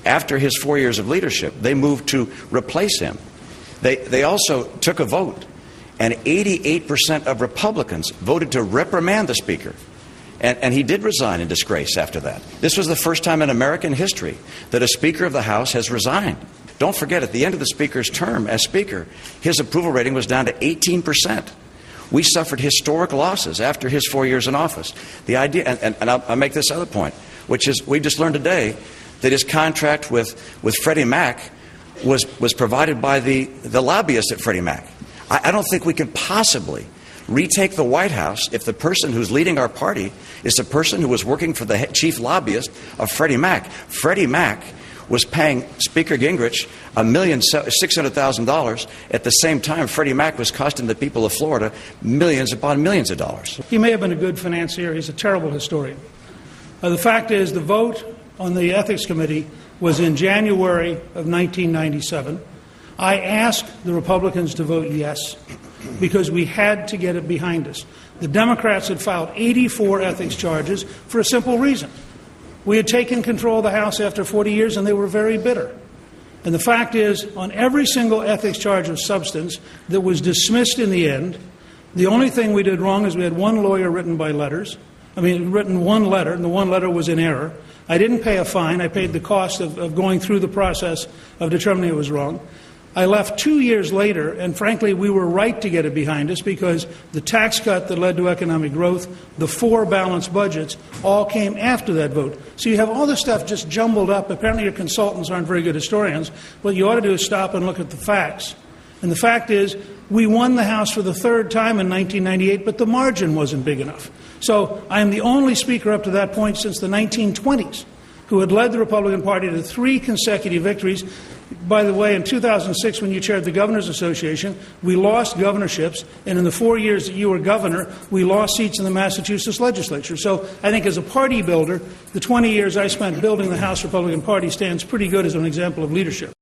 after his 4 years of leadership, they moved to replace him. They also took a vote, and 88% of Republicans voted to reprimand the Speaker. And he did resign in disgrace after that. This was the first time in American history that a Speaker of the House has resigned. Don't forget, at the end of the Speaker's term as Speaker, his approval rating was down to 18%. We suffered historic losses after his 4 years in office. The idea, and I'll make this other point, which is we just learned today that his contract with Freddie Mac was provided by the lobbyist at Freddie Mac. I don't think we can possibly retake the White House if the person who's leading our party is the person who was working for the chief lobbyist of Freddie Mac. Freddie Mac was paying Speaker Gingrich $1,600,000. At the same time, Freddie Mac was costing the people of Florida millions upon millions of dollars. He may have been a good financier. He's a terrible historian. The fact is, the vote on the Ethics Committee was in January of 1997. I asked the Republicans to vote yes because we had to get it behind us. The Democrats had filed 84 ethics charges for a simple reason. We had taken control of the House after 40 years, and they were very bitter. And the fact is, on every single ethics charge of substance that was dismissed in the end, the only thing we did wrong is we had one lawyer written one letter, and the one letter was in error. I didn't pay a fine. I paid the cost of going through the process of determining it was wrong. I left 2 years later, and frankly, we were right to get it behind us because the tax cut that led to economic growth, the 4 balanced budgets, all came after that vote. So you have all this stuff just jumbled up. Apparently your consultants aren't very good historians. What you ought to do is stop and look at the facts. And the fact is, we won the House for the 3rd time in 1998, but the margin wasn't big enough. So I am the only Speaker up to that point since the 1920s who had led the Republican Party to 3 consecutive victories. By the way, in 2006, when you chaired the Governors Association, we lost governorships, and in the 4 years that you were governor, we lost seats in the Massachusetts legislature. So I think as a party builder, the 20 years I spent building the House Republican Party stands pretty good as an example of leadership.